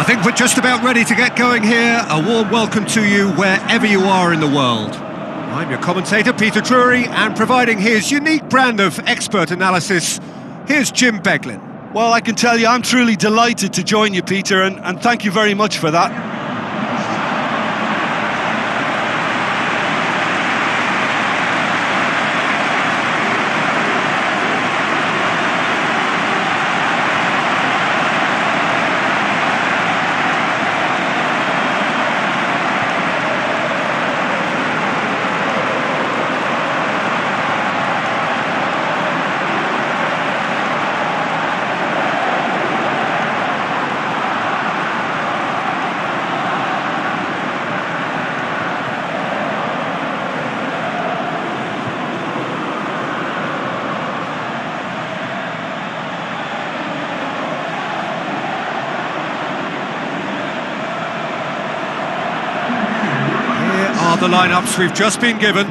I think we're just about ready to get going here. A warm welcome to you wherever you are in the world. I'm your commentator, Peter Drury, and providing his unique brand of expert analysis, here's Jim Beglin. Well, I can tell you I'm truly delighted to join you, Peter, and thank you very much for that. The lineups we've just been given.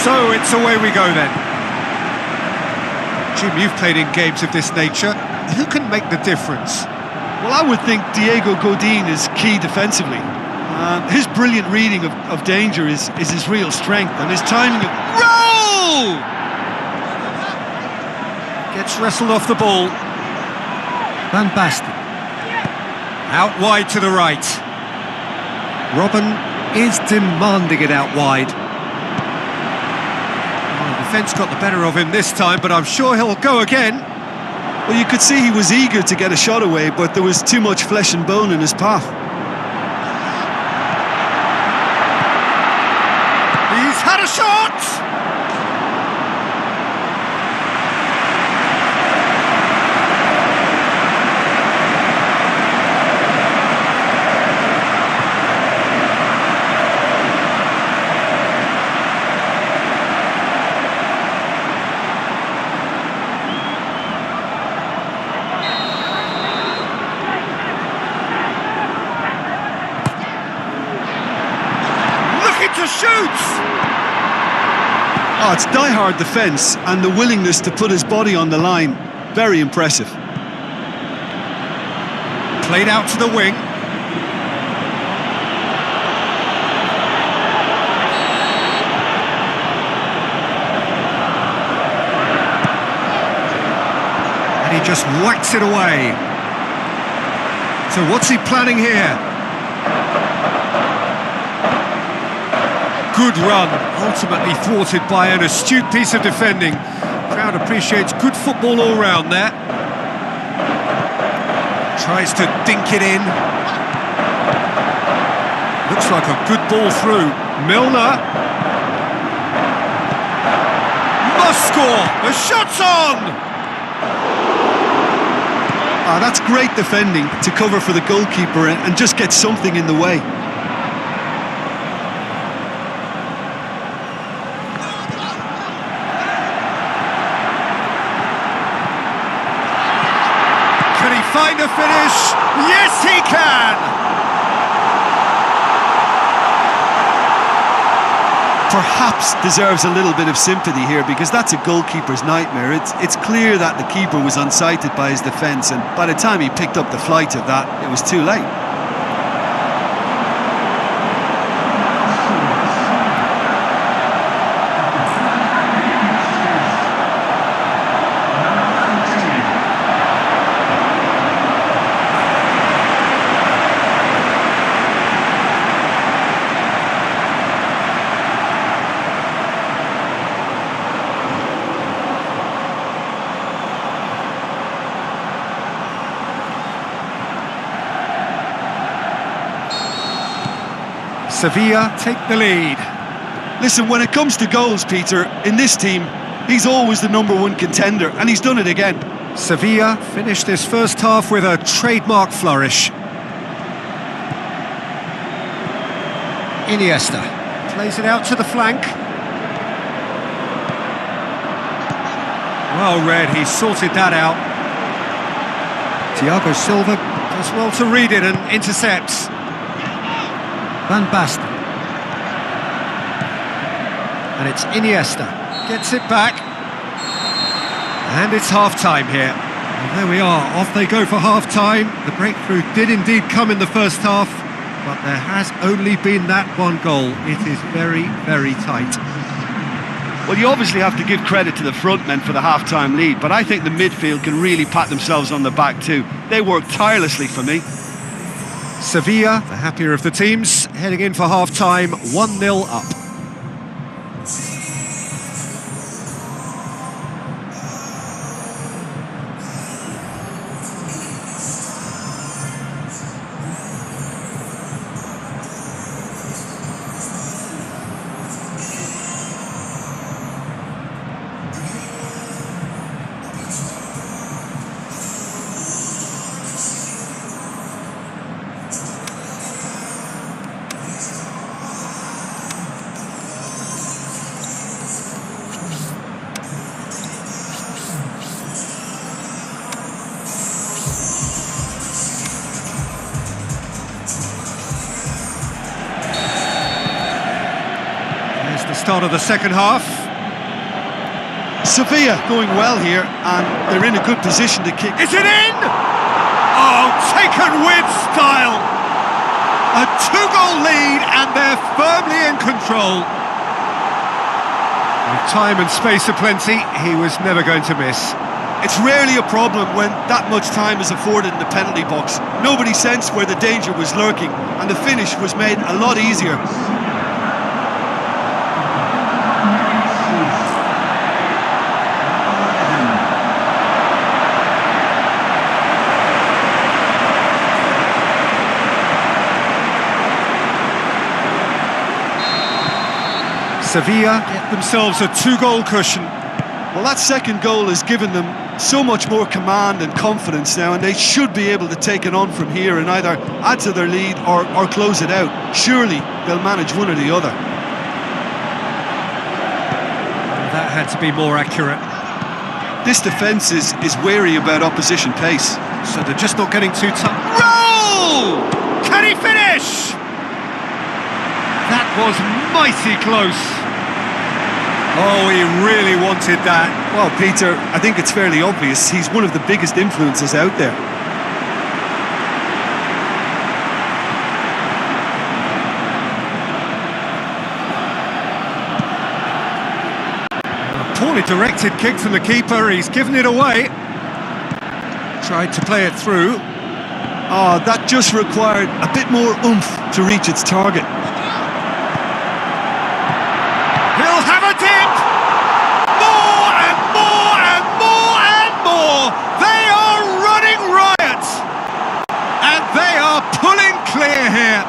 So it's away we go then. Jim, you've played in games of this nature. Who can make the difference? Well, I would think Diego Godin is key defensively. His brilliant reading of danger is his real strength, and his timing of... Roll! Gets wrestled off the ball. Van Basten. Out wide to the right. Robben is demanding it out wide. Defence got the better of him this time, but I'm sure he'll go again. Well, you could see he was eager to get a shot away, but there was too much flesh and bone in his path. He's had a shot! Shoots! Oh, it's die-hard defence and the willingness to put his body on the line. Very impressive. Played out to the wing. And he just whacks it away. So what's he planning here? Good run, ultimately thwarted by an astute piece of defending. Crowd appreciates good football all round there. Tries to dink it in. Looks like a good ball through. Milner. Must score! The shot's on! That's great defending to cover for the goalkeeper and just get something in the way. Find a finish. Yes, he can. Perhaps deserves a little bit of sympathy here, because that's a goalkeeper's nightmare. It's clear that the keeper was unsighted by his defence, and by the time he picked up the flight of that, it was too late. Sevilla take the lead. Listen, when it comes to goals, Peter, in this team, he's always the #1 contender, and he's done it again. Sevilla finished this first half with a trademark flourish. Iniesta plays it out to the flank. Well read, he sorted that out. Thiago Silva does well to read it and intercepts. Van Basten. And it's Iniesta. Gets it back. And it's half-time here. And there we are, off they go for half-time. The breakthrough did indeed come in the first half, but there has only been that one goal. It is very, very tight. Well, you obviously have to give credit to the front men for the half-time lead, but I think the midfield can really pat themselves on the back too. They worked tirelessly for me. Sevilla, the happier of the teams, heading in for half-time, 1-0 up. Start of the second half. Sevilla going well here, and they're in a good position to kick. Is it in? Oh, taken with style. A 2-goal lead, and they're firmly in control. With time and space aplenty, he was never going to miss. It's rarely a problem when that much time is afforded in the penalty box. Nobody sensed where the danger was lurking, and the finish was made a lot easier. Sevilla get themselves a 2-goal cushion. Well, that second goal has given them so much more command and confidence now, and they should be able to take it on from here and either add to their lead or close it out. Surely they'll manage one or the other. That had to be more accurate. This defence is wary about opposition pace. So they're just not getting too tough. Roll! Can he finish? That was mighty close. Oh, he really wanted that. Well, Peter, I think it's fairly obvious he's one of the biggest influences out there. A poorly directed kick from the keeper, he's given it away. Tried to play it through. Oh, that just required a bit more oomph to reach its target. He'll have a dip! More and more and more and more! They are running riot! And they are pulling clear here.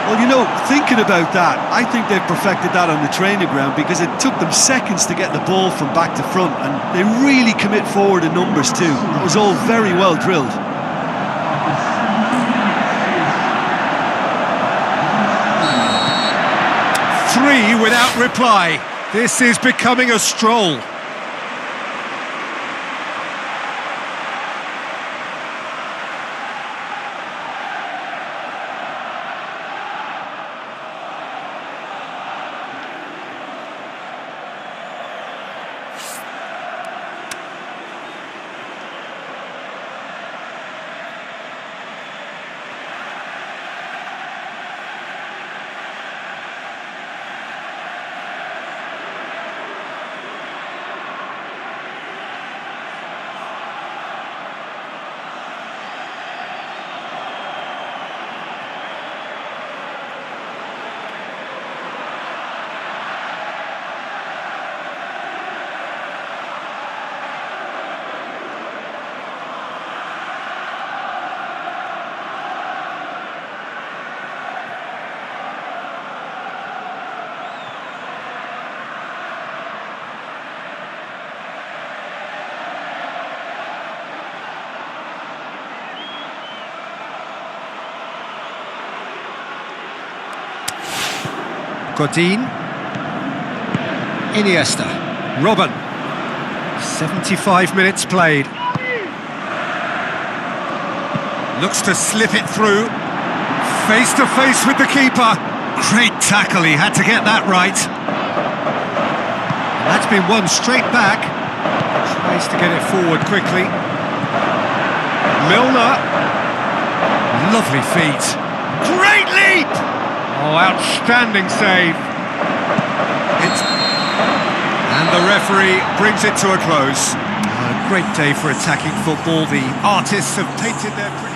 Well, you know, thinking about that, I think they've perfected that on the training ground because it took them seconds to get the ball from back to front, and they really commit forward in numbers too. That was all very well drilled. Three without reply. This is becoming a stroll. Godin. Iniesta. Robben. 75 minutes played. Looks to slip it through. Face to face with the keeper. Great tackle, he had to get that right. And that's been won straight back. Tries to get it forward quickly. Milner. Lovely feet. Great leap! Oh, outstanding save. And the referee brings it to a close. A great day for attacking football. The artists have painted their pretty...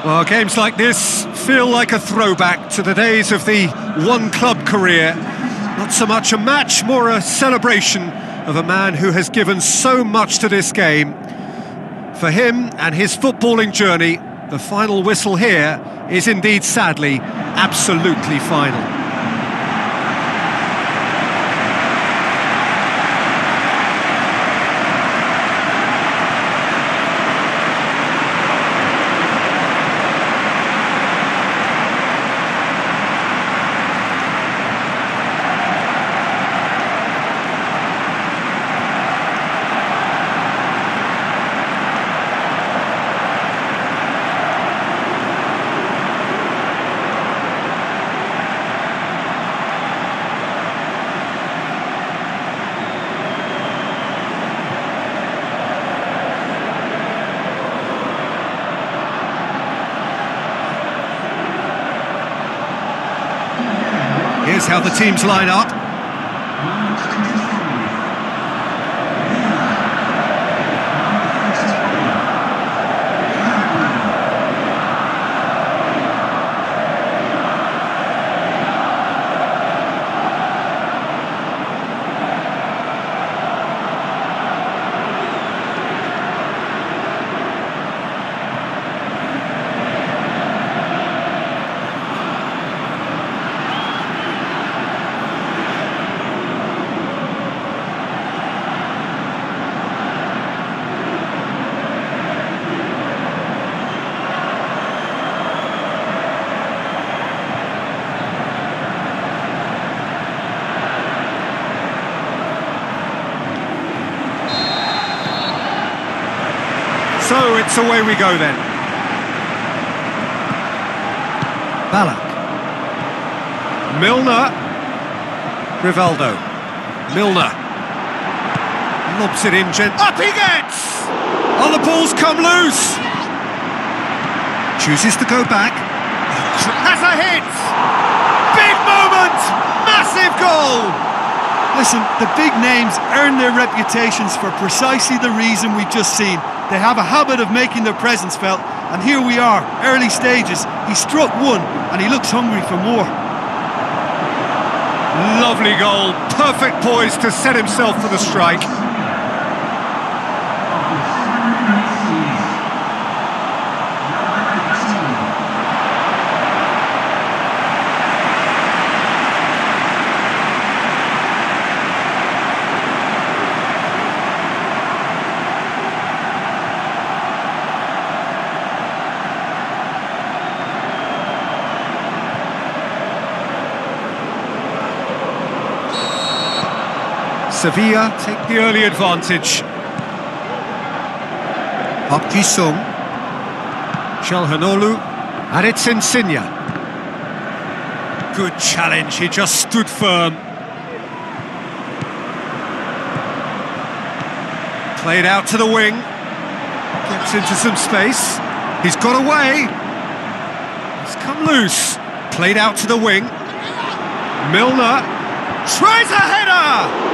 Well, games like this feel like a throwback to the days of the one-club career. Not so much a match, more a celebration of a man who has given so much to this game. For him and his footballing journey, the final whistle here is indeed, sadly, absolutely final. Here's how the teams line up. So it's away we go then. Ballack. Milner. Rivaldo. Milner. Lobs it in Up he gets! Oh, the ball's come loose! Chooses to go back. Has a hit! Big moment! Massive goal! Listen, the big names earn their reputations for precisely the reason we've just seen. They have a habit of making their presence felt, and here we are, early stages. He struck one, and he looks hungry for more. Lovely goal, perfect poise to set himself for the strike. Sevilla take the early advantage. Park Ji-sung, Calhanoglu, and it's Insigne. Good challenge, he just stood firm. Played out to the wing, gets into some space, he's got away. He's come loose, played out to the wing. Milner tries a header!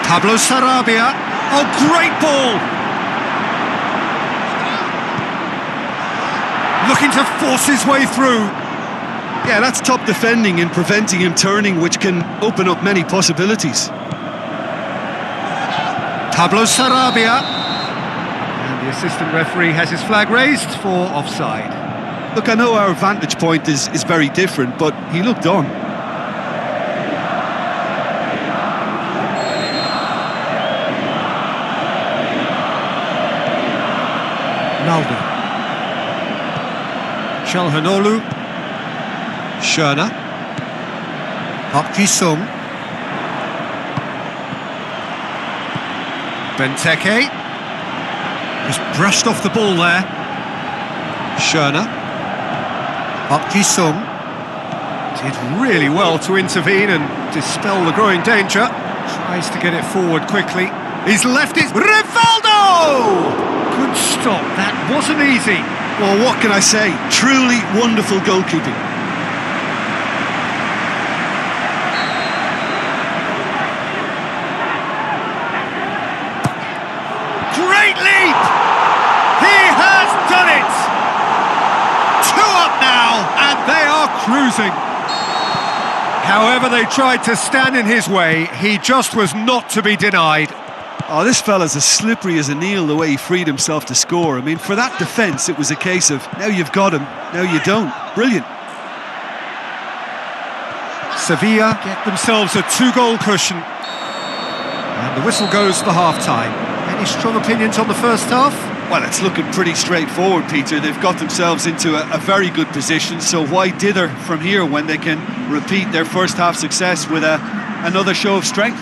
Pablo Sarabia, oh great ball! Looking to force his way through. Yeah, that's top defending and preventing him turning, which can open up many possibilities. Pablo Sarabia. And the assistant referee has his flag raised for offside. Look, I know our vantage point is very different, but he looked on. Naldo. Calhanoglu. Schöne. Park Ji-sung. Benteke. Just brushed off the ball there. Schöne. Park Ji-sung. Did really well to intervene and dispel the growing danger. Tries to get it forward quickly. He's left it. Rivaldo! Good stop, that wasn't easy. Well, what can I say? Truly wonderful goalkeeping. Great leap! He has done it! 2 up now, and they are cruising. However they tried to stand in his way, he just was not to be denied. Oh, this fella's as slippery as a Neil, the way he freed himself to score. I mean, for that defence, it was a case of, now you've got him, now you don't. Brilliant. Sevilla get themselves a 2-goal cushion. And the whistle goes for half-time. Any strong opinions on the first half? Well, it's looking pretty straightforward, Peter. They've got themselves into a very good position, so why dither from here when they can repeat their first half success with another show of strength?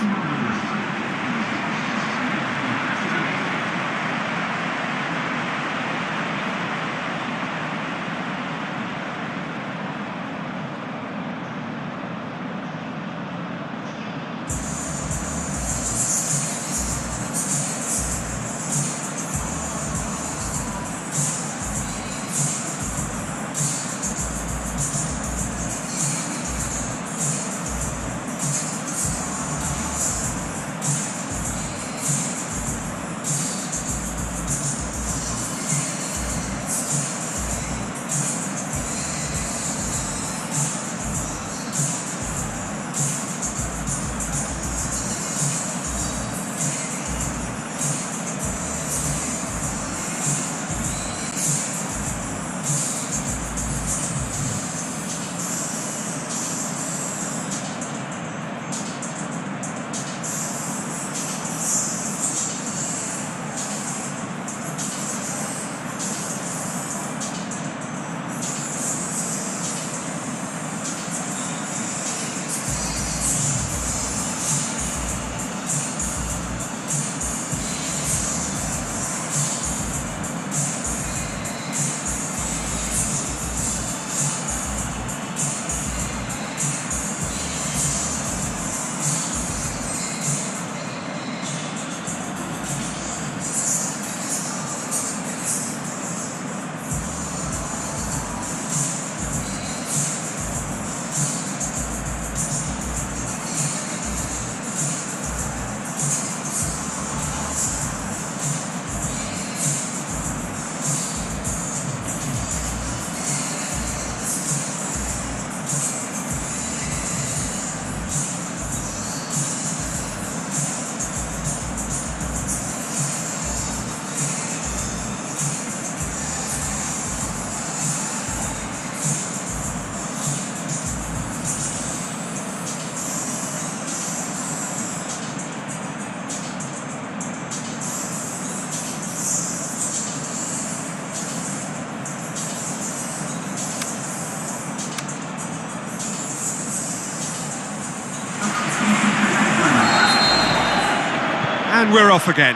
And we're off again.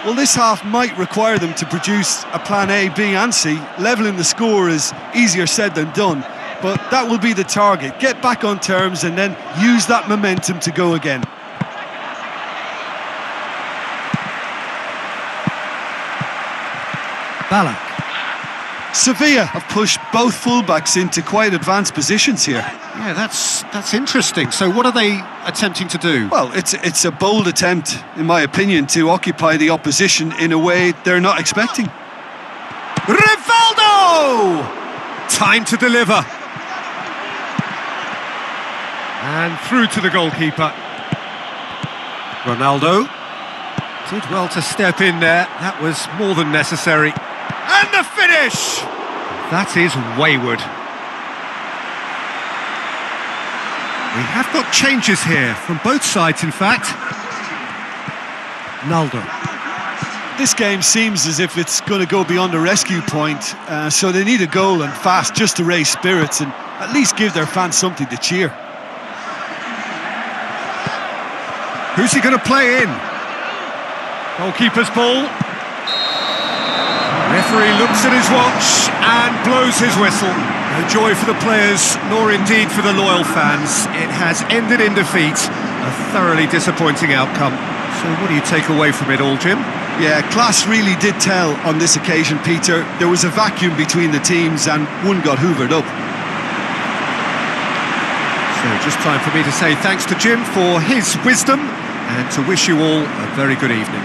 Well, this half might require them to produce a plan A, B and C. Levelling the score is easier said than done, but that will be the target. Get back on terms and then use that momentum to go again. Ballack. Sevilla have pushed both fullbacks into quite advanced positions here. Yeah, that's interesting. So what are they attempting to do? Well, it's a bold attempt, in my opinion, to occupy the opposition in a way they're not expecting. Rivaldo! Time to deliver. And through to the goalkeeper. Ronaldo did well to step in there. That was more than necessary. And the finish! That is wayward. We have got changes here, from both sides in fact. Naldo. This game seems as if it's going to go beyond the rescue point, so they need a goal and fast just to raise spirits and at least give their fans something to cheer. Who's he going to play in? Goalkeeper's ball. Referee looks at his watch and blows his whistle. No joy for the players, nor indeed for the loyal fans. It has ended in defeat, a thoroughly disappointing outcome. So what do you take away from it all, Jim? Yeah, class really did tell on this occasion, Peter. There was a vacuum between the teams and one got hoovered up. So just time for me to say thanks to Jim for his wisdom and to wish you all a very good evening.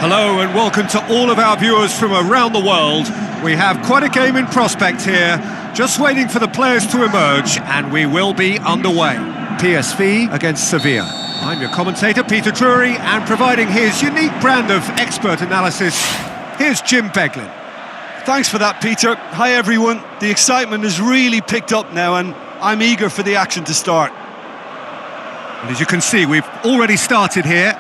Hello and welcome to all of our viewers from around the world. We have quite a game in prospect here, just waiting for the players to emerge, and we will be underway. PSV against Sevilla. I'm your commentator, Peter Drury, and providing his unique brand of expert analysis, here's Jim Beglin. Thanks for that, Peter. Hi, everyone. The excitement has really picked up now, and I'm eager for the action to start. And as you can see, we've already started here.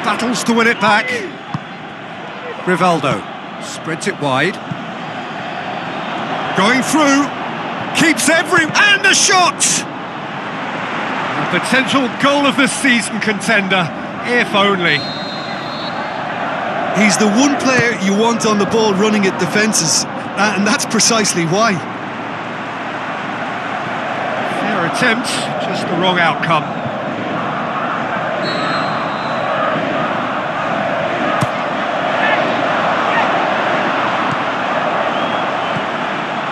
Battles to win it back. Rivaldo spreads it wide. Going through. Keeps and a shot! A potential goal of the season contender, if only. He's the one player you want on the ball running at defences, and that's precisely why. Fair attempt, just the wrong outcome.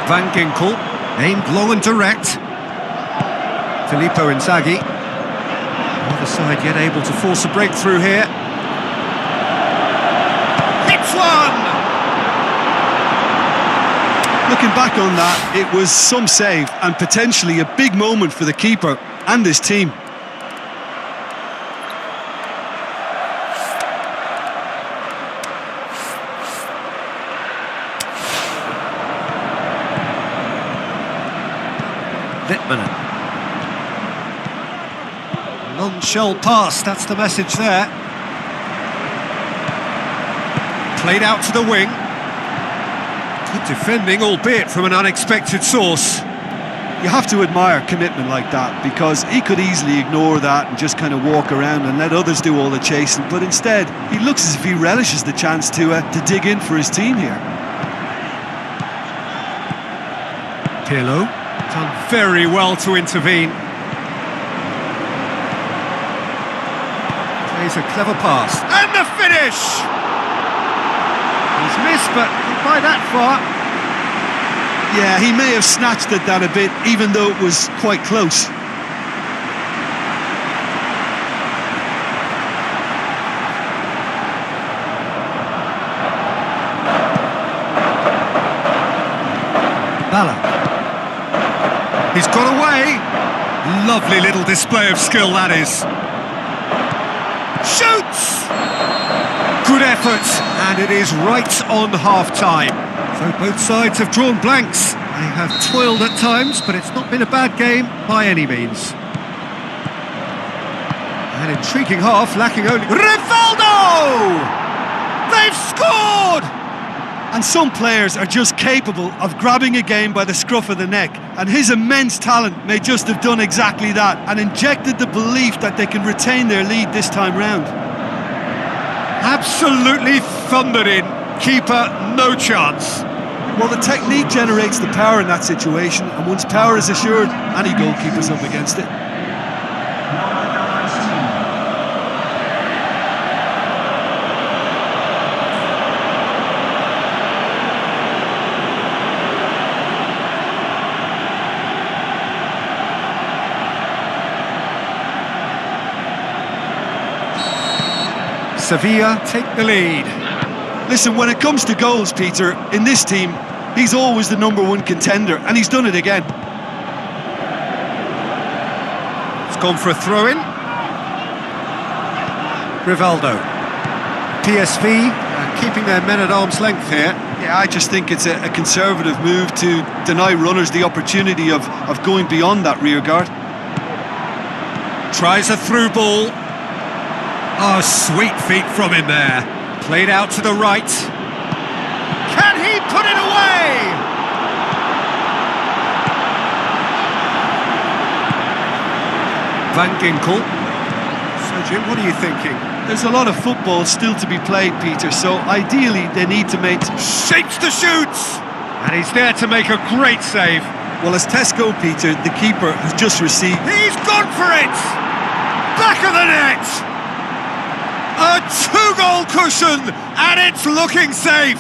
Van Ginkel, aimed long and direct. Filippo Inzaghi. Other side yet able to force a breakthrough here. Hits one! Looking back on that, it was some save and potentially a big moment for the keeper and his team. Littmanen. Non-shell pass, that's the message there. Played out to the wing. Good defending, albeit from an unexpected source. You have to admire commitment like that, because he could easily ignore that and just kind of walk around and let others do all the chasing, but instead he looks as if he relishes the chance to dig in for his team here. Pirlo. Done very well to intervene. Plays a clever pass. And the finish! He's missed, but not by that far. Yeah, he may have snatched at that a bit, even though it was quite close. Bala. He's got away. Lovely little display of skill, that is. Shoots! Good effort, and it is right on half-time. So both sides have drawn blanks. They have toiled at times, but it's not been a bad game by any means. An intriguing half, lacking only... Rivaldo! They've scored! And some players are just capable of grabbing a game by the scruff of the neck, and his immense talent may just have done exactly that and injected the belief that they can retain their lead this time round. Absolutely thundered in. Keeper, no chance. Well, the technique generates the power in that situation, and once power is assured, any goalkeeper's up against it. Sevilla take the lead. Listen, when it comes to goals, Peter, in this team, he's always the #1 contender, and he's done it again. It's gone for a throw-in. Rivaldo. PSV keeping their men at arm's length here. Yeah, I just think it's a conservative move to deny runners the opportunity of going beyond that rear guard. Tries a through ball. Oh, sweet feet from him there. Played out to the right. Can he put it away? Van Ginkel. So, Jim, what are you thinking? There's a lot of football still to be played, Peter, so ideally they need to make... Shapes the shoots! And he's there to make a great save. Well, as Tesco, Peter, the keeper has just received... He's gone for it! Back of the net! A 2-goal cushion, and it's looking safe.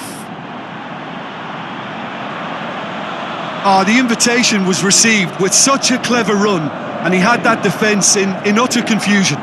The invitation was received with such a clever run, and he had that defence in utter confusion.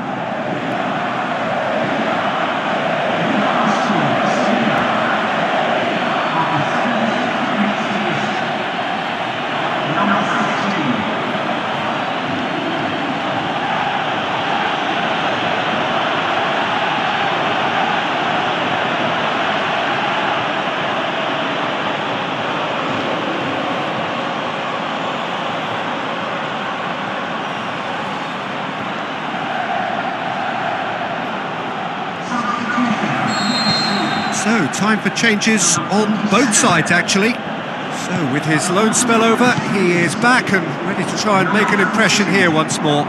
So, time for changes on both sides, actually. So, with his loan spell over, he is back and ready to try and make an impression here once more.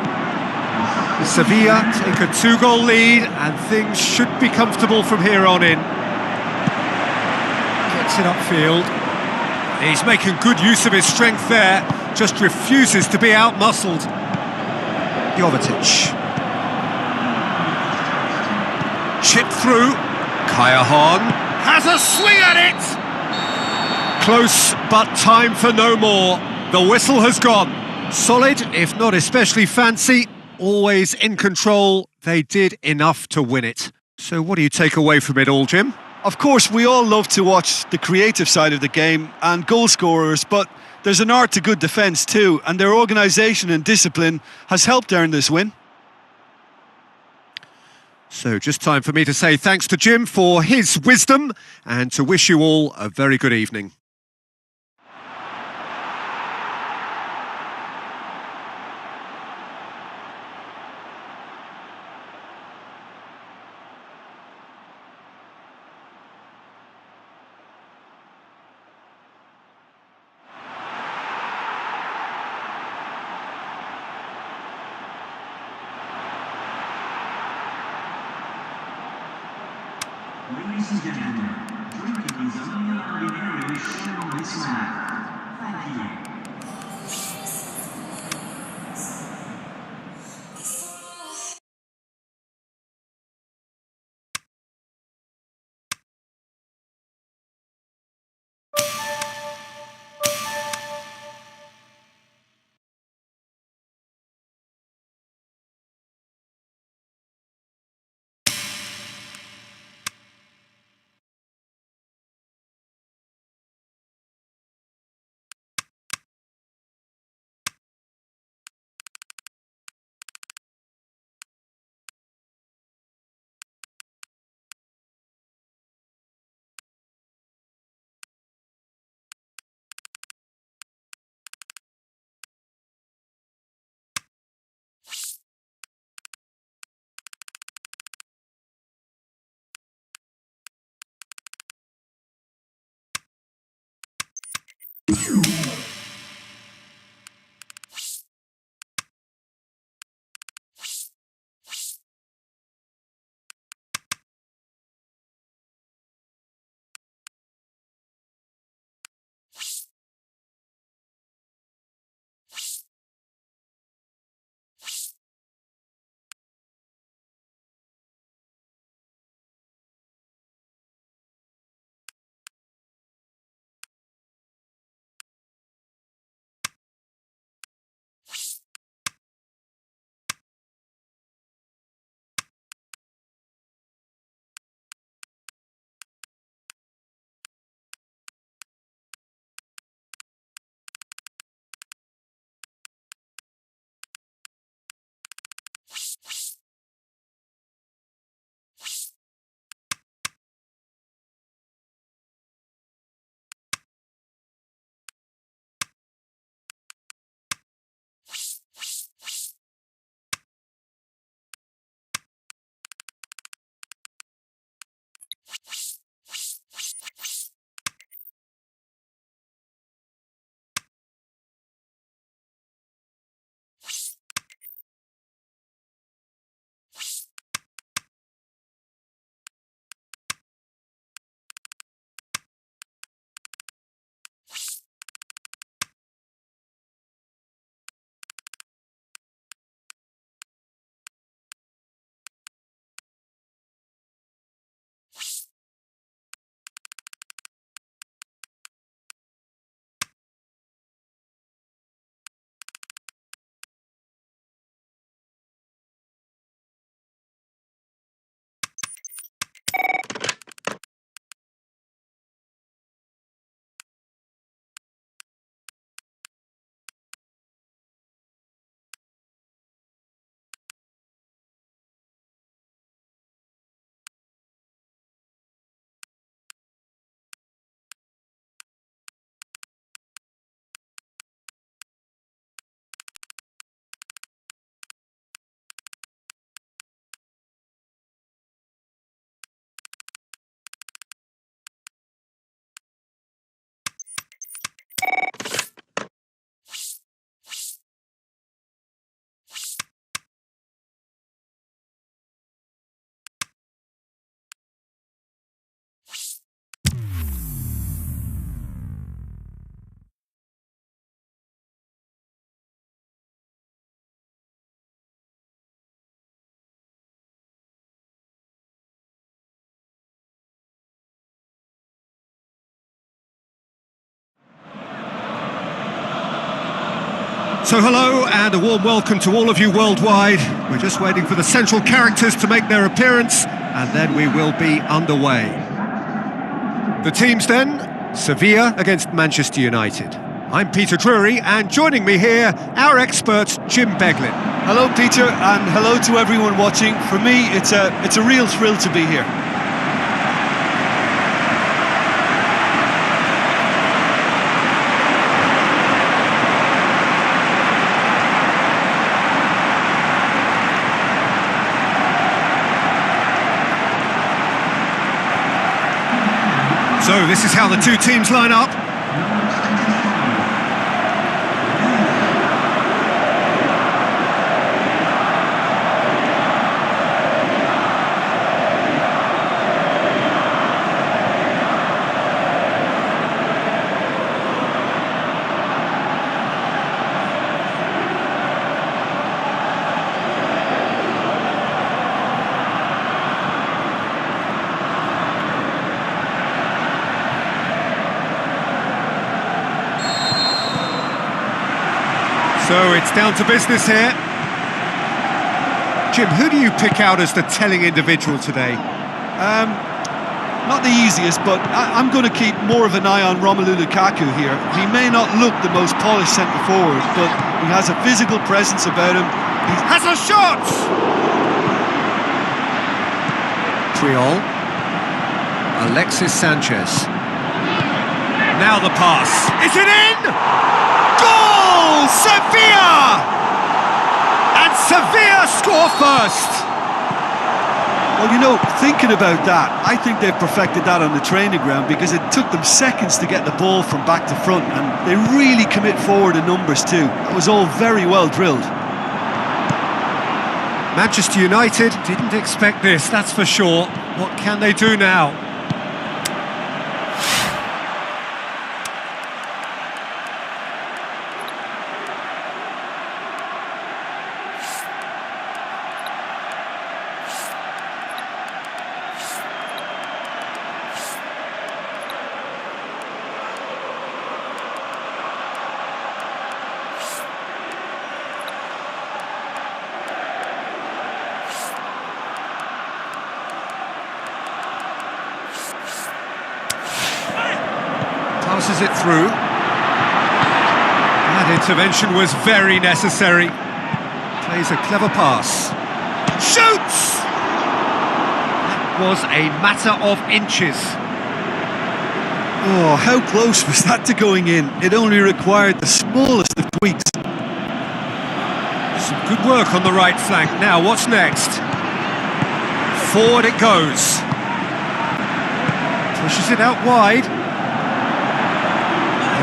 Sevilla take a 2-goal lead, and things should be comfortable from here on in. Gets it upfield. He's making good use of his strength there, just refuses to be out-muscled. Jovetic. Chip through. Kaya Hahn has a swing at it! Close, but time for no more. The whistle has gone. Solid, if not especially fancy, always in control. They did enough to win it. So what do you take away from it all, Jim? Of course, we all love to watch the creative side of the game and goal scorers, but there's an art to good defence too, and their organisation and discipline has helped earn this win. So just time for me to say thanks to Jim for his wisdom and to wish you all a very good evening. Ladies and gentlemen, drinking is only ordinarily shown on this map. Thank you. So hello and a warm welcome to all of you worldwide. We're just waiting for the central characters to make their appearance and then we will be underway. The teams then, Sevilla against Manchester United. I'm Peter Drury and joining me here, our expert Jim Beglin. Hello, Peter, and hello to everyone watching. For me, it's a real thrill to be here. So this is how the two teams line up. So it's down to business here. Jim, who do you pick out as the telling individual today? Not the easiest, but I'm going to keep more of an eye on Romelu Lukaku here. He may not look the most polished centre-forward, but he has a physical presence about him. He has a shot! Triol. Alexis Sanchez. Now the pass. Is it in? Goal! Sevilla! And Sevilla score first! Well, thinking about that, I think they've perfected that on the training ground because it took them seconds to get the ball from back to front, and they really commit forward in numbers too. That was all very well drilled. Manchester United didn't expect this, that's for sure. What can they do now? Passes it through. That intervention was very necessary. Plays a clever pass. Shoots! That was a matter of inches. Oh, how close was that to going in? It only required the smallest of tweaks. Some good work on the right flank. Now, what's next? Forward it goes. Pushes it out wide.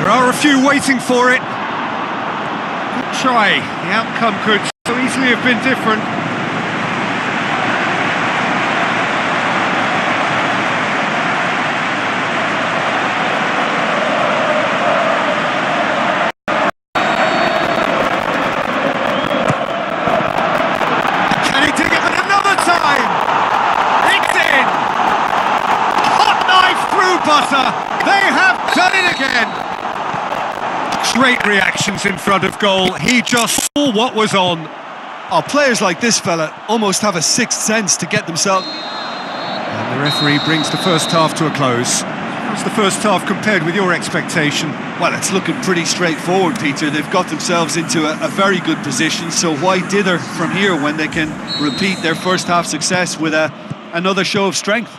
There are a few waiting for it. Good try. The outcome could so easily have been different. Can he dig it another time? It's in! Hot knife through butter. They have done it again. Great reactions in front of goal. He just saw what was on. Oh, players like this fella almost have a sixth sense to get themselves... And the referee brings the first half to a close. How's the first half compared with your expectation? Well, it's looking pretty straightforward, Peter. They've got themselves into a very good position, so why dither from here when they can repeat their first half success with another show of strength?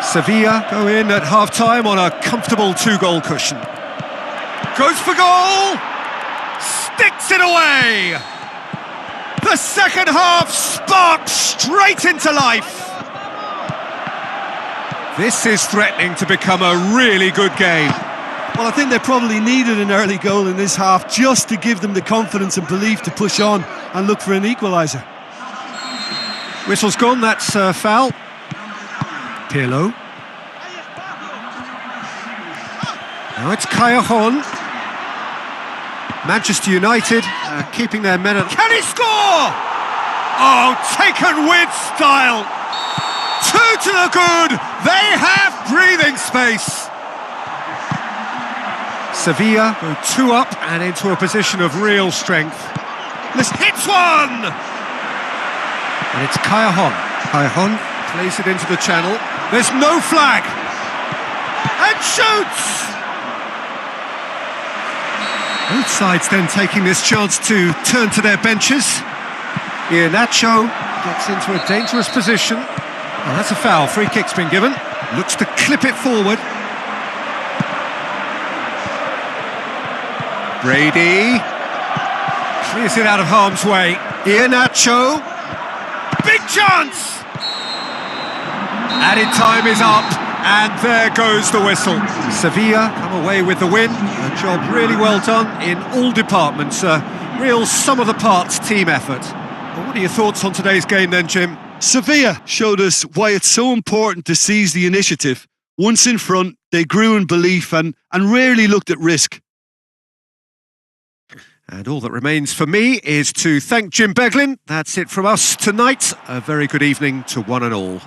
Sevilla go in at half-time on a comfortable 2-goal cushion. Goes for goal! Sticks it away! The second half sparks straight into life! This is threatening to become a really good game. Well, I think they probably needed an early goal in this half just to give them the confidence and belief to push on and look for an equaliser. Whistle's gone, that's foul. Pirlo. Now it's Callejon. Manchester United keeping their men at... Can he score? Oh, taken with style. 2 to the good. They have breathing space. Sevilla go 2 up and into a position of real strength. This hits one! And it's Callejon. Callejon plays it into the channel. There's no flag. And shoots! Both sides then taking this chance to turn to their benches. Iheanacho gets into a dangerous position. Oh, that's a foul. Free kick's been given. Looks to clip it forward. Brady clears it out of harm's way. Iheanacho. Big chance! Added time is up. And there goes the whistle. Sevilla come away with the win. A job really well done in all departments. A real sum-of-the-parts team effort. Well, what are your thoughts on today's game then, Jim? Sevilla showed us why it's so important to seize the initiative. Once in front, they grew in belief and rarely looked at risk. And all that remains for me is to thank Jim Beglin. That's it from us tonight. A very good evening to one and all.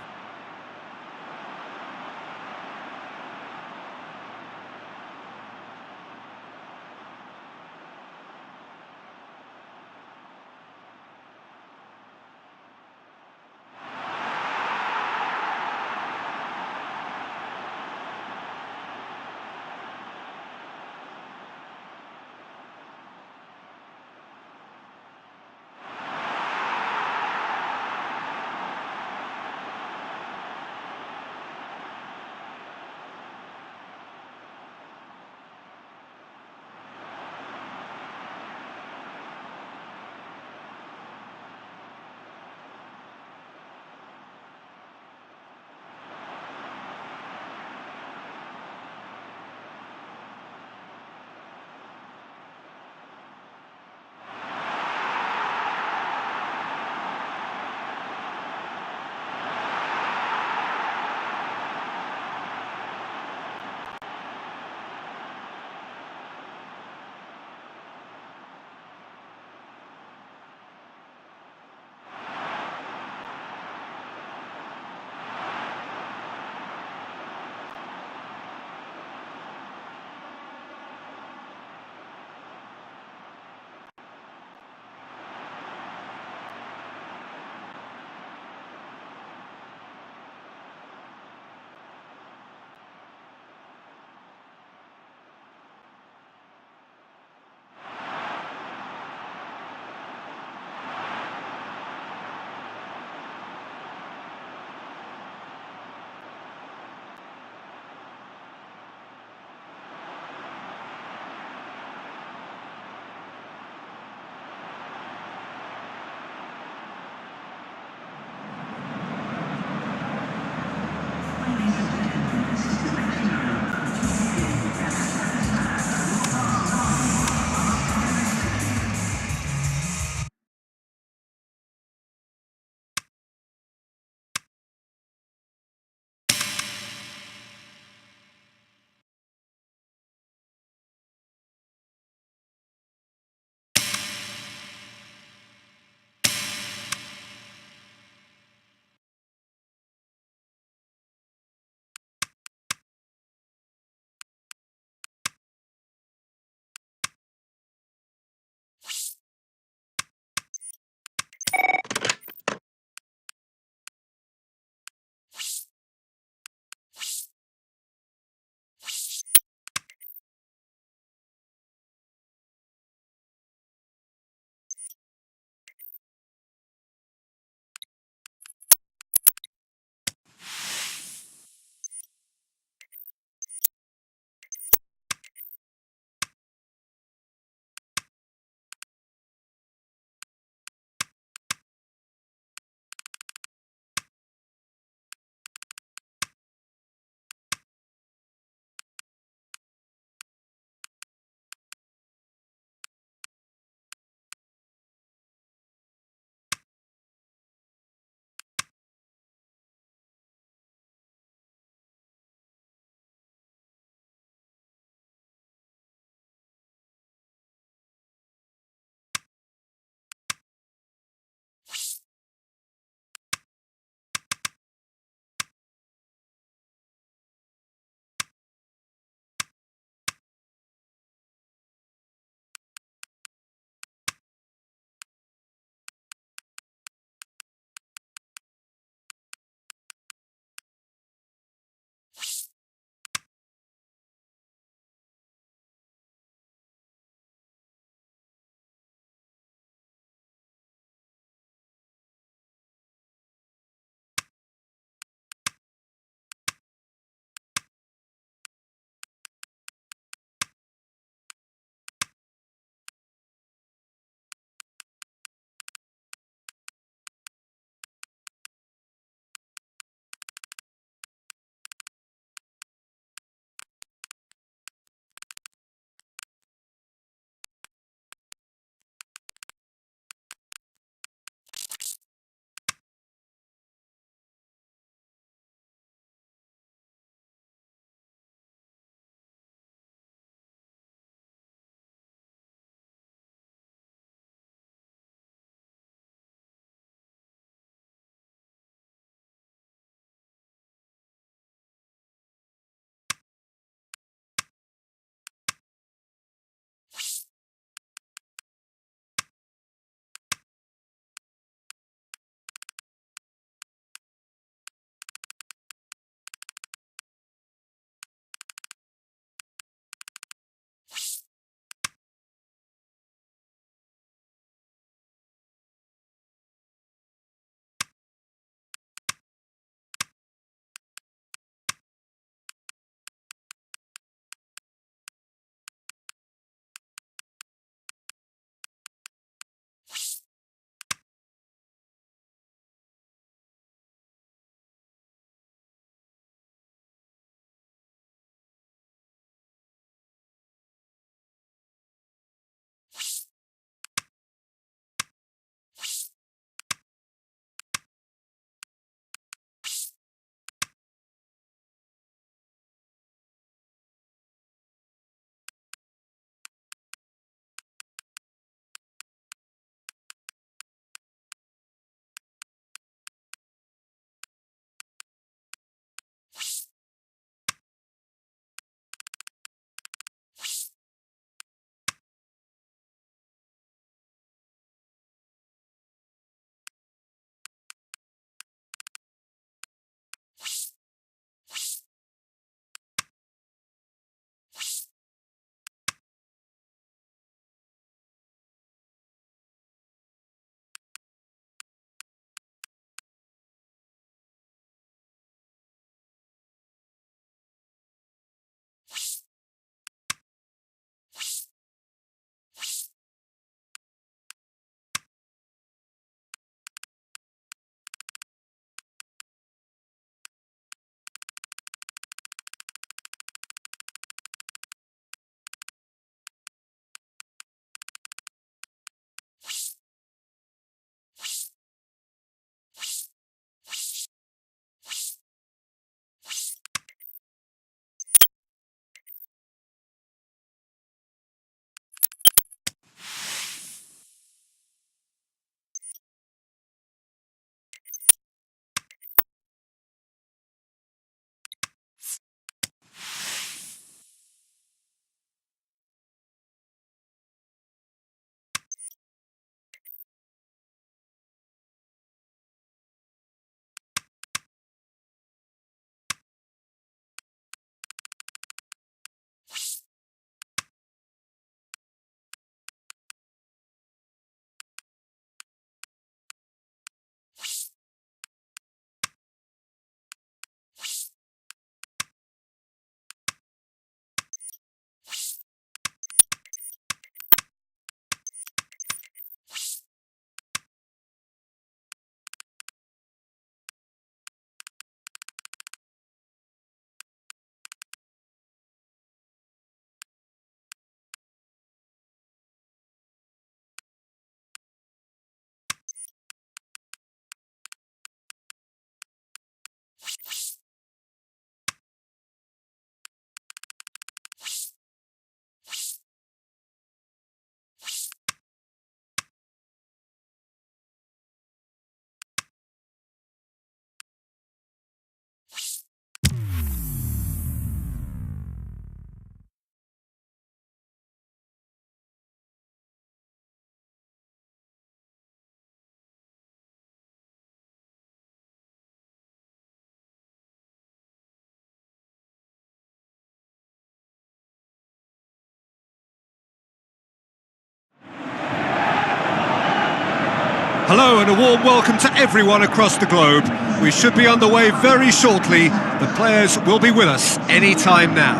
Hello and a warm welcome to everyone across the globe. We should be on the way very shortly. The players will be with us any time now.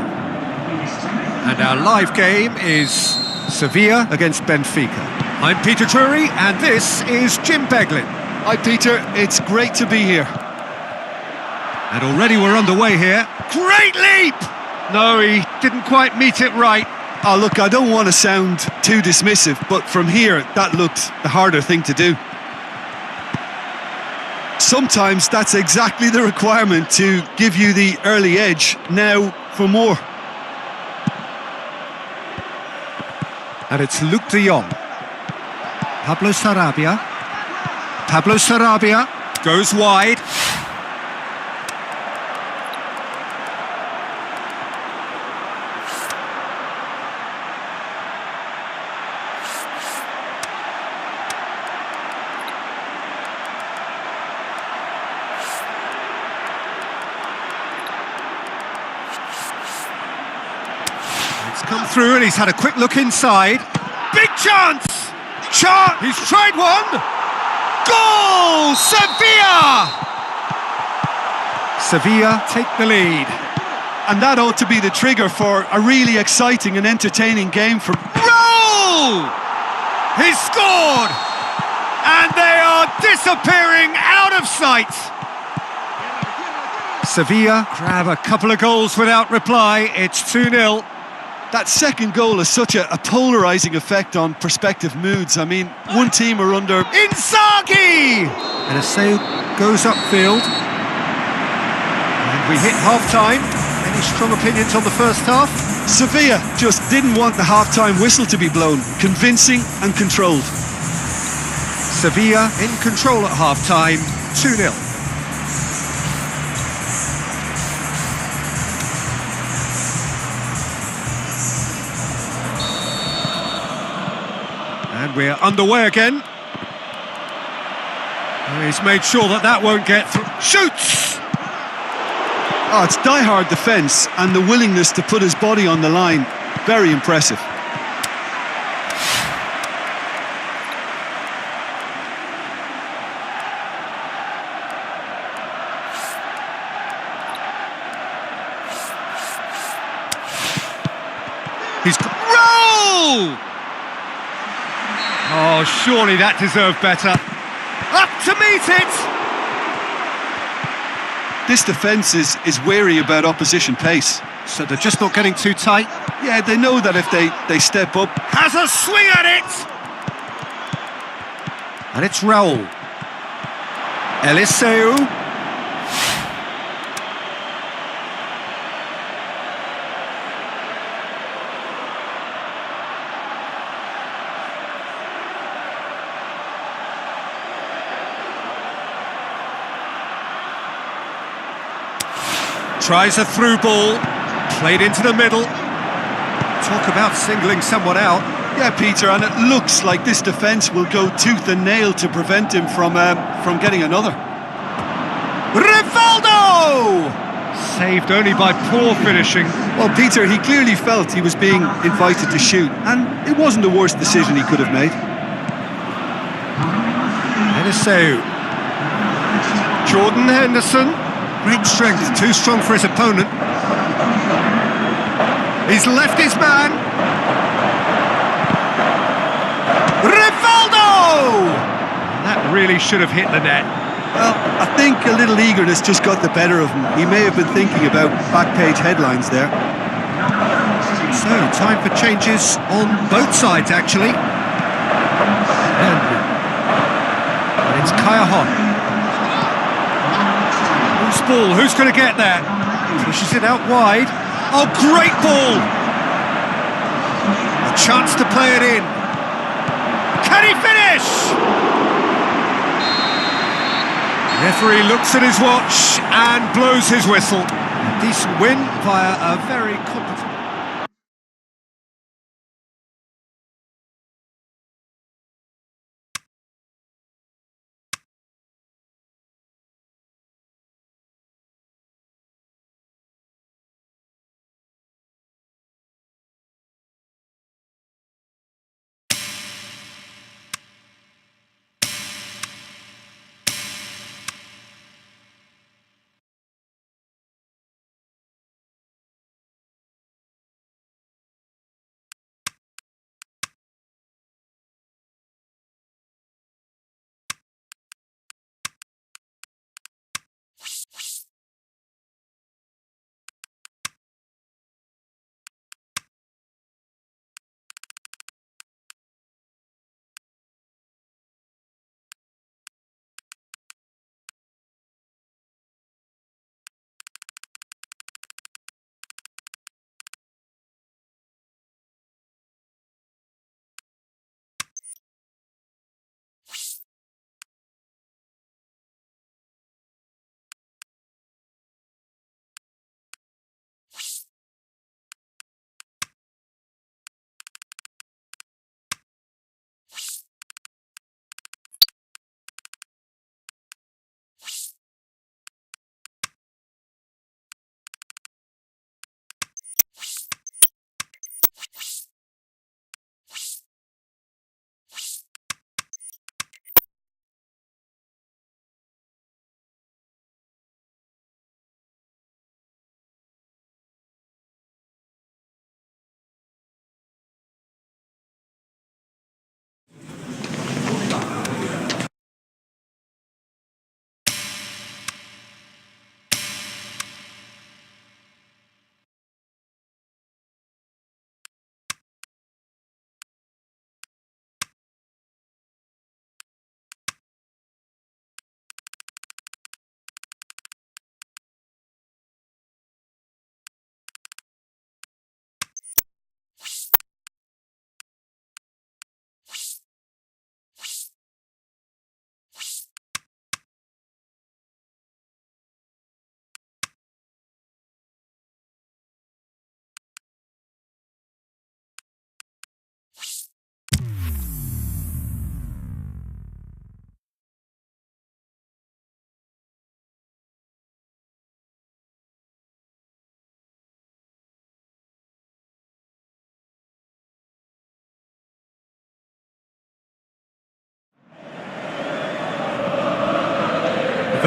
And our live game is Sevilla against Benfica. I'm Peter Drury and this is Jim Beglin. Hi Peter, it's great to be here. And already we're underway here. Great leap! No, he didn't quite meet it right. Oh look, I don't want to sound too dismissive, but from here, that looked the harder thing to do. Sometimes that's exactly the requirement to give you the early edge. Now for more. And it's Luke de Jong. Pablo Sarabia. Pablo Sarabia goes wide. Come through and he's had a quick look inside. Big chance! He's tried one! Goal! Sevilla! Sevilla take the lead. And that ought to be the trigger for a really exciting and entertaining game for... Roll! He's scored! And they are disappearing out of sight. Sevilla grab a couple of goals without reply. It's 2-0. That second goal has such a polarising effect on prospective moods. I mean, one team are under... Inzaghi! And Aseu goes upfield. And we hit half-time. Any strong opinions on the first half? Sevilla just didn't want the half-time whistle to be blown. Convincing and controlled. Sevilla in control at half-time, 2-0. And we're underway again. He's made sure that won't get through. Shoots! Oh, it's die-hard defence and the willingness to put his body on the line. Very impressive. He's... Roll! Oh, surely that deserved better. Up to meet it! This defence is wary about opposition pace. So they're just not getting too tight. Yeah, they know that if they step up... Has a swing at it! And it's Raul. Eliseu. Tries a through ball, played into the middle. Talk about singling someone out. Yeah, Peter, and it looks like this defence will go tooth and nail to prevent him from getting another. Rivaldo! Saved only by poor finishing. Well, Peter, he clearly felt he was being invited to shoot, and it wasn't the worst decision he could have made. Eliseu. Jordan Henderson. Great strength, too strong for his opponent. He's left his man. Rivaldo! That really should have hit the net. Well, I think a little eagerness just got the better of him. He may have been thinking about back-page headlines there. So, time for changes on both sides, actually. And it's Callejon. Loose ball, who's going to get there? Pushes it out wide. Oh, great ball! A chance to play it in. Can he finish? Referee looks at his watch and blows his whistle. A decent win via a very competent...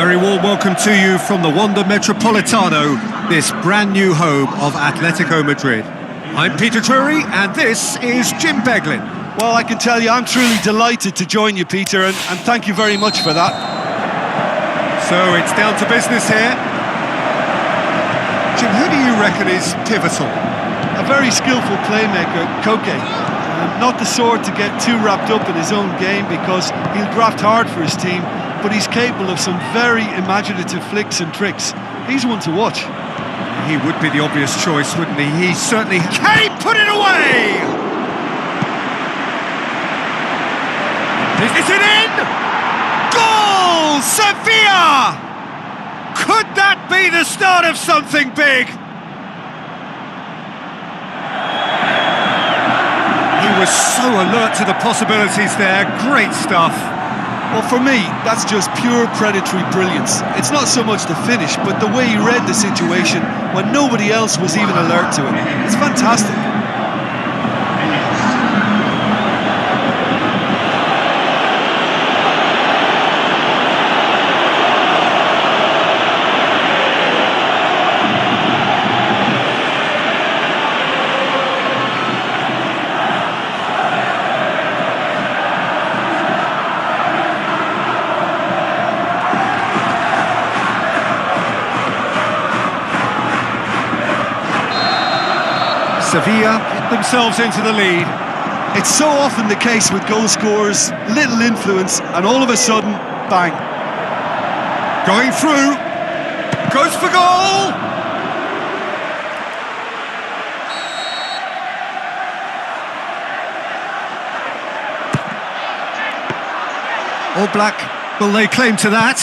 very warm welcome to you from the Wanda Metropolitano, this brand new home of Atletico Madrid. I'm Peter Drury, and this is Jim Beglin. Well, I can tell you, I'm truly delighted to join you, Peter, and thank you very much for that. So it's down to business here. Jim, who do you reckon is pivotal? A very skillful playmaker, Koke. Not the sort to get too wrapped up in his own game because he'll graft hard for his team, but he's capable of some very imaginative flicks and tricks. He's one to watch. He would be the obvious choice, wouldn't he? He certainly... Can he put it away? Is it in? Goal! Sevilla! Could that be the start of something big? He was so alert to the possibilities there. Great stuff. Well, for me, that's just pure predatory brilliance. It's not so much the finish, but the way he read the situation when nobody else was even alert to it. It's fantastic. Sevilla get themselves into the lead. It's so often the case with goal scorers, little influence, and all of a sudden, bang. Going through, goes for goal! All Black will lay claim to that.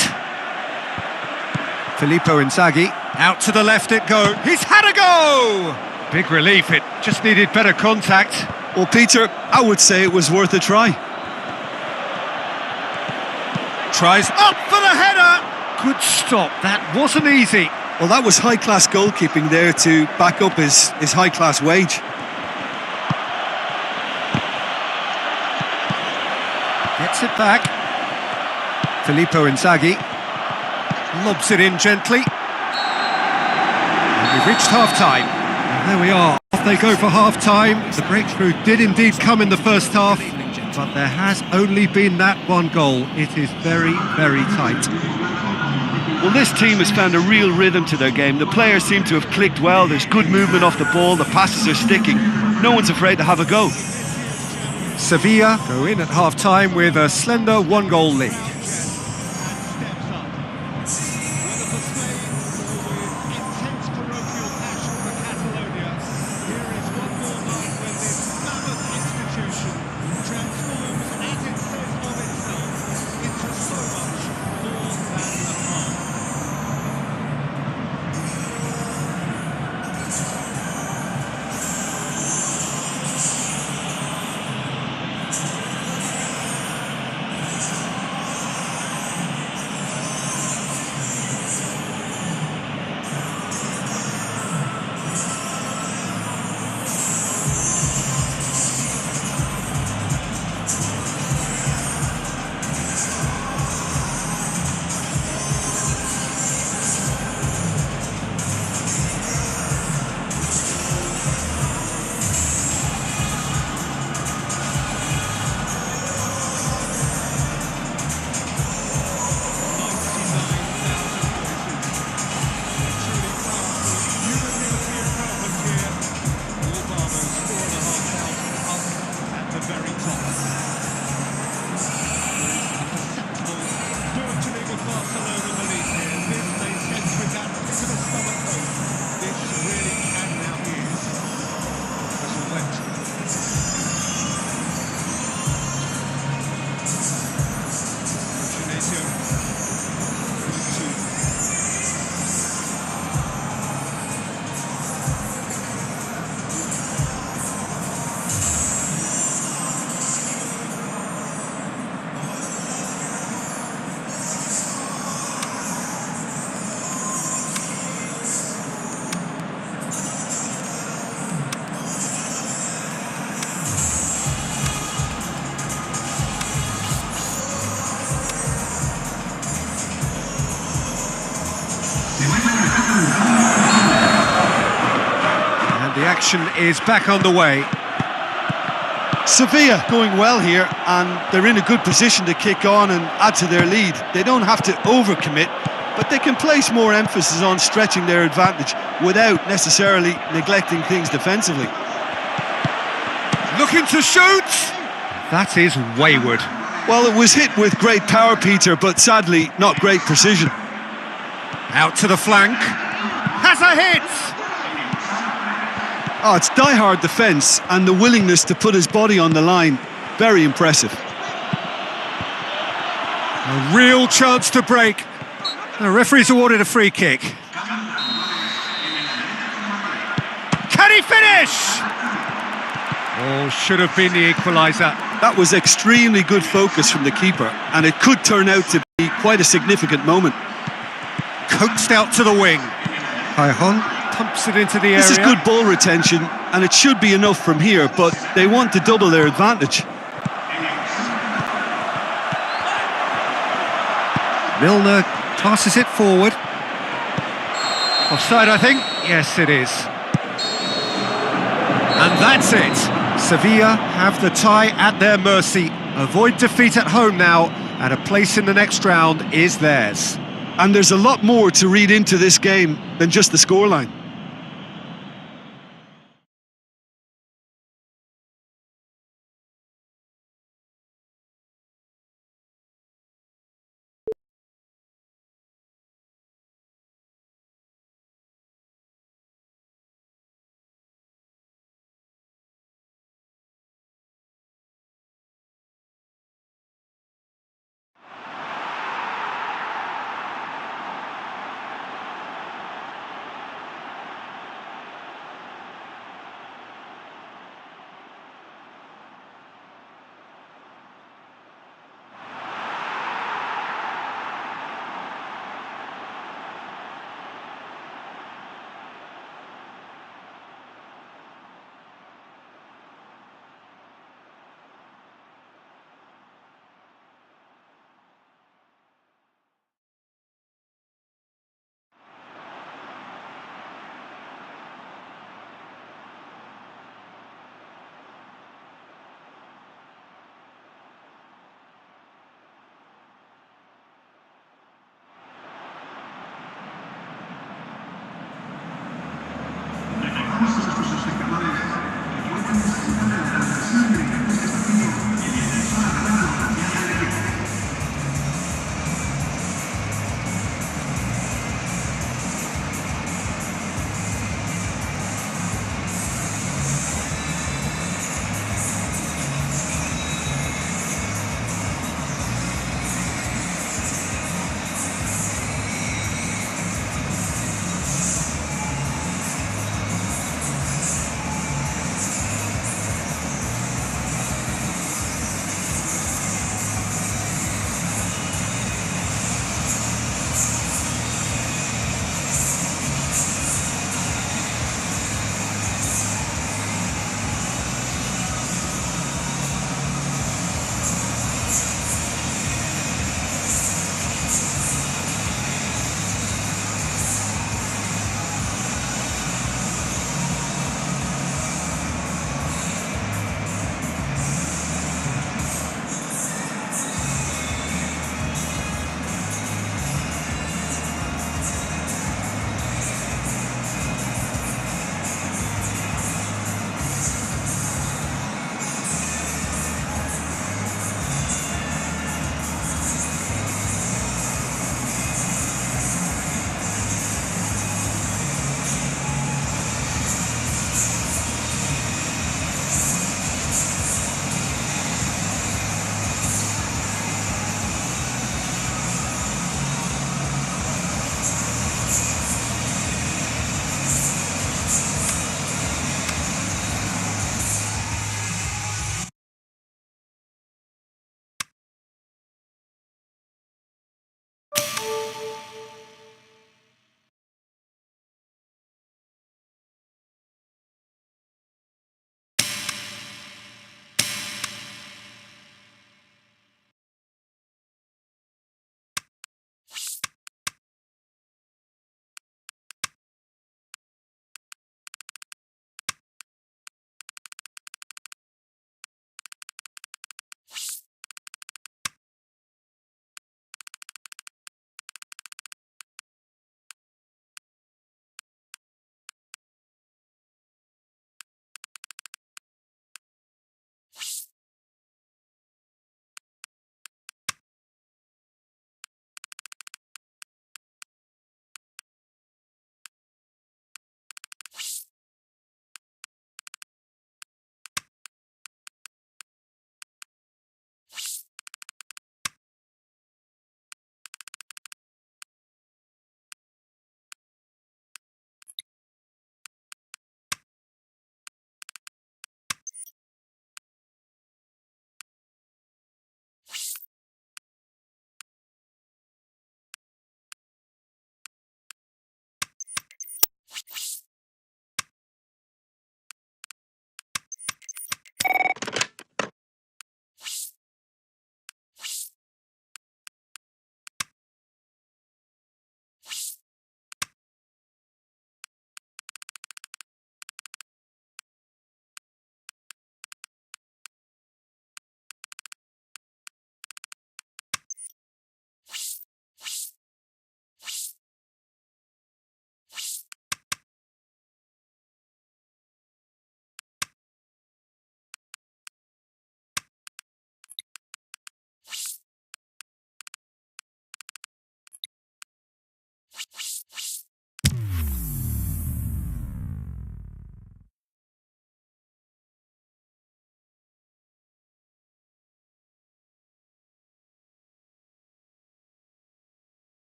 Filippo Inzaghi, out to the left it goes. He's had a go! Big relief, it just needed better contact. Well, Peter, I would say it was worth a try. Tries up for the header! Good stop, that wasn't easy. Well, that was high-class goalkeeping there to back up his high-class wage. Gets it back. Filippo Inzaghi lobs it in gently. And we've reached half-time. There we are, off they go for half-time. The breakthrough did indeed come in the first half, but there has only been that one goal. It is very, very tight. Well, this team has found a real rhythm to their game. The players seem to have clicked well. There's good movement off the ball. The passes are sticking. No one's afraid to have a go. Sevilla go in at half-time with a slender one-goal lead. action is back on the way. Sevilla going well here, and they're in a good position to kick on and add to their lead. They don't have to overcommit, but they can place more emphasis on stretching their advantage without necessarily neglecting things defensively. Looking to shoot! That is wayward. Well, it was hit with great power, Peter, but sadly not great precision. Out to the flank. Has a hit! Oh, it's die-hard defence and the willingness to put his body on the line. Very impressive. A real chance to break. The referee's awarded a free kick. Can he finish? Oh, should have been the equaliser. That was extremely good focus from the keeper, and it could turn out to be quite a significant moment. Coaxed out to the wing. Cajon pumps it into the area. This is good ball retention, and it should be enough from here, but they want to double their advantage. Milner passes it forward. Offside, I think. Yes, it is. And that's it. Sevilla have the tie at their mercy. Avoid defeat at home now, and a place in the next round is theirs. And there's a lot more to read into this game than just the scoreline.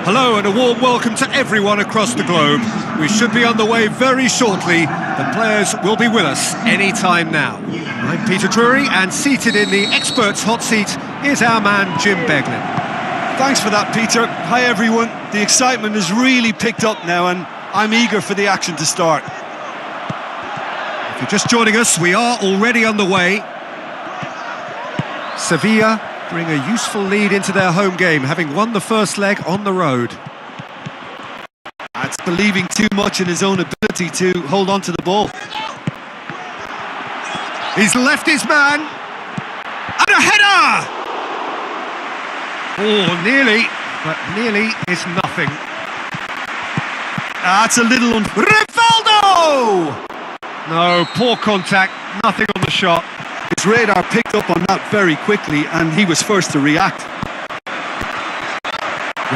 Hello and a warm welcome to everyone across the globe. We should be on the way very shortly. The players will be with us any time now. I'm Peter Drury, and seated in the experts' hot seat is our man Jim Beglin. Thanks for that, Peter. Hi everyone. The excitement has really picked up now and I'm eager for the action to start. If you're just joining us, we are already on the way. Sevilla bring a useful lead into their home game, having won the first leg on the road. That's believing too much in his own ability to hold on to the ball. He's left his man. And a header! Oh, nearly, but nearly is nothing. That's a little Rivaldo! No, poor contact, nothing on the shot. His radar picked up on that very quickly and he was first to react.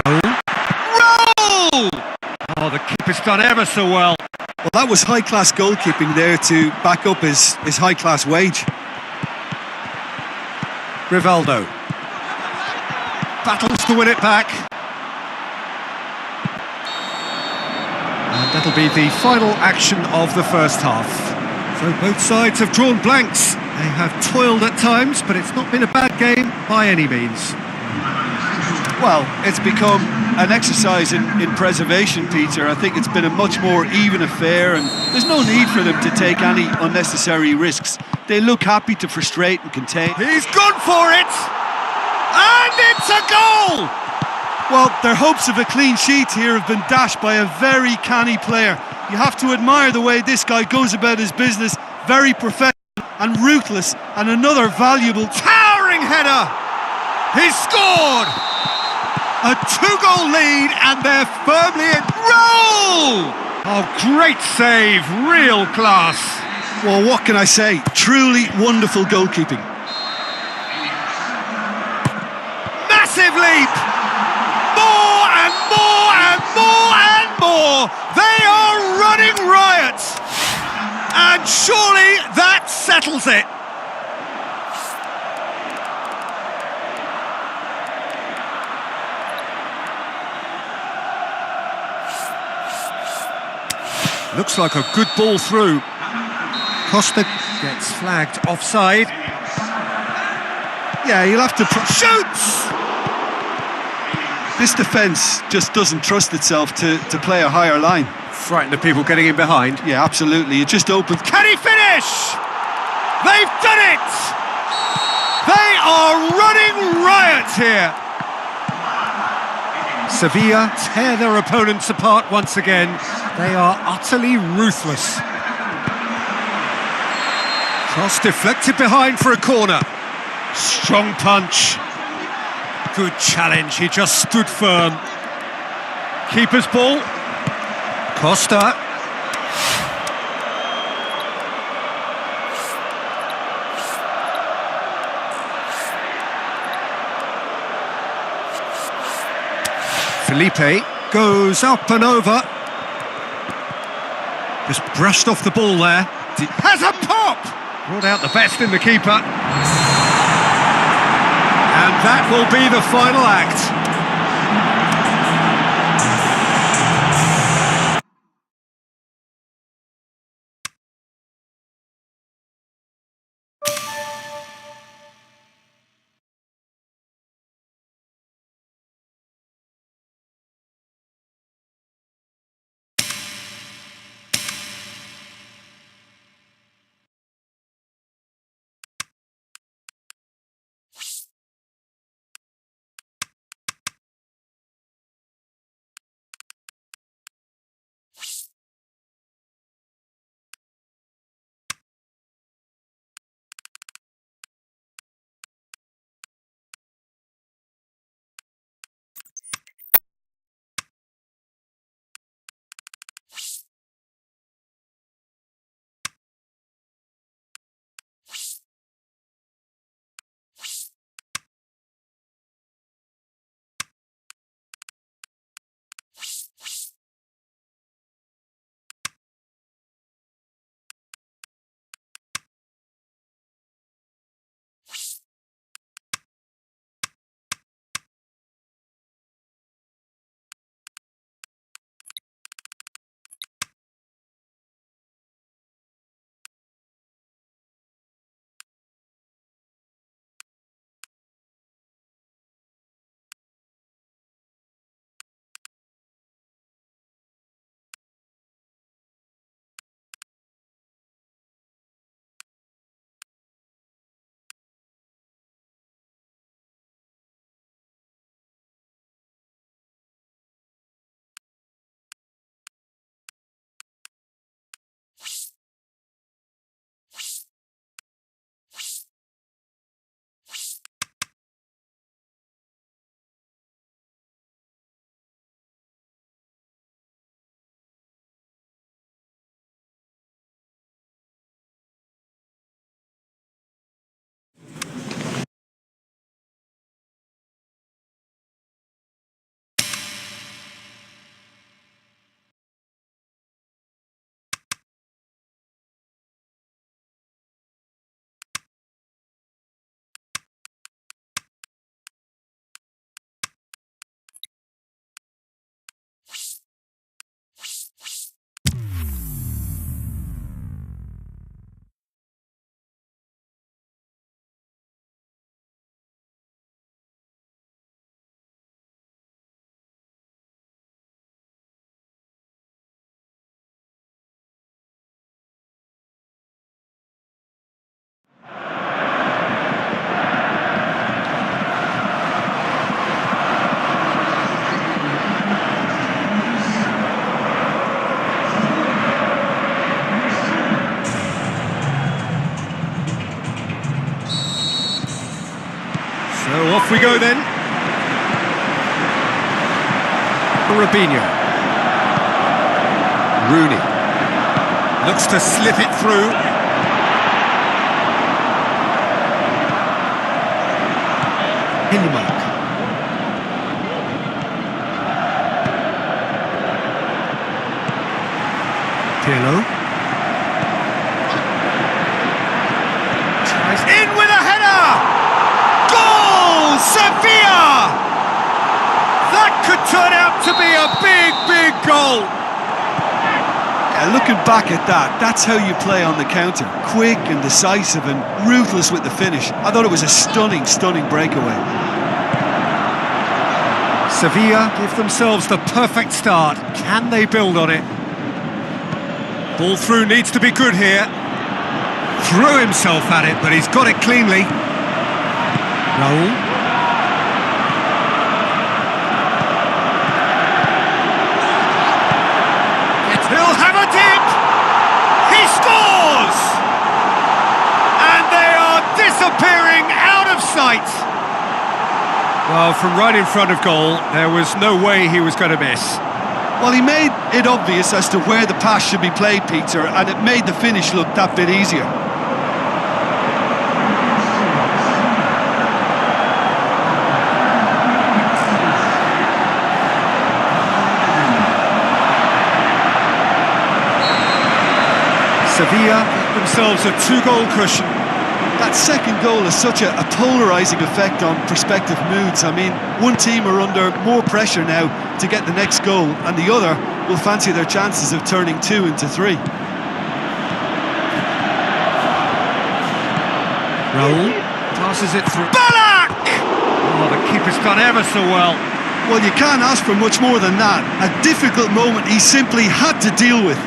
Roll! Oh, the keeper's done ever so well. Well, that was high-class goalkeeping there to back up his high-class wage. Rivaldo battles to win it back. And that'll be the final action of the first half. So both sides have drawn blanks. They have toiled at times, but it's not been a bad game by any means. Well, it's become an exercise in preservation, Peter. I think it's been a much more even affair and there's no need for them to take any unnecessary risks. They look happy to frustrate and contain. He's gone for it! And it's a goal! Well, their hopes of a clean sheet here have been dashed by a very canny player. You have to admire the way this guy goes about his business, very professional and ruthless, and another valuable Towering header! He's scored! A two-goal lead and they're firmly in. Roll! Oh, great save, real class. Well, what can I say? Truly wonderful goalkeeping. Massive leap! More and more and more and more! They are running riot! And surely that settles it! Looks like a good ball through. Costa gets flagged offside. Yeah, you'll have to... Shoots! This defence just doesn't trust itself to play a higher line. Frighten the people getting in behind. Yeah, absolutely. It just opens... Can he finish? They've done it! They are running riot here. Sevilla tear their opponents apart once again. They are utterly ruthless. Cross deflected behind for a corner. Strong punch. Good challenge, he just stood firm. Keeper's ball. Costa. Felipe goes up and over. Just brushed off the ball there. Has a pop! Brought out the best in the keeper. And that will be the final act. So off we go then. Robinho. Rooney. Looks to slip it through. Hilmark. Pirlo. Tries in with a header! Goal! Sevilla! That could turn out to be a big, big goal. Yeah, looking back at that, that's how you play on the counter. Quick and decisive and ruthless with the finish. I thought it was a stunning, stunning breakaway. Sevilla give themselves the perfect start. Can they build on it? Ball through needs to be good here. Threw himself at it, but he's got it cleanly. Raul. He'll have a dip! He scores! And they are disappearing out of sight! Well, from right in front of goal, there was no way he was going to miss. Well, he made it obvious as to where the pass should be played, Peter, and it made the finish look that bit easier. Sevilla get themselves a 2-goal cushion. That second goal has such a polarising effect on prospective moods. I mean, one team are under more pressure now to get the next goal, and the other will fancy their chances of turning 2 into 3. Raul passes it through. Ballack! Oh, the keeper's done ever so well. Well, you can't ask for much more than that. A difficult moment he simply had to deal with.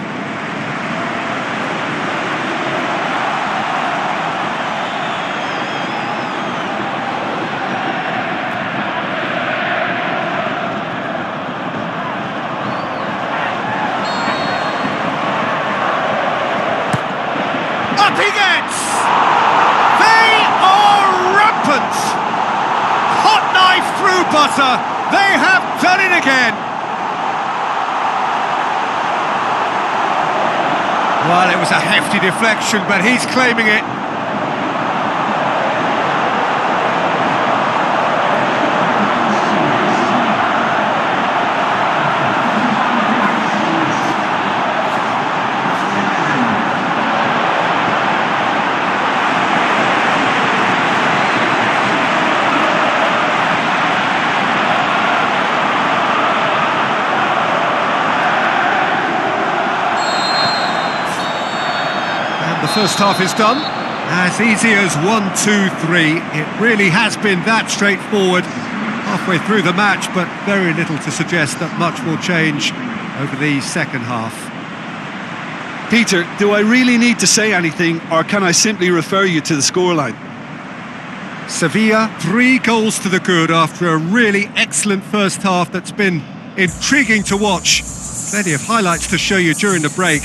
Up he gets! They are rampant! Hot knife through butter. They have done it again. Well, it was a hefty deflection, but he's claiming it. The first half is done. As easy as 1, 2, 3. It really has been that straightforward. Halfway through the match, but very little to suggest that much will change over the second half. Peter, do I really need to say anything, or can I simply refer you to the scoreline? Sevilla, 3 goals to the good after a really excellent first half that's been intriguing to watch. Plenty of highlights to show you during the break.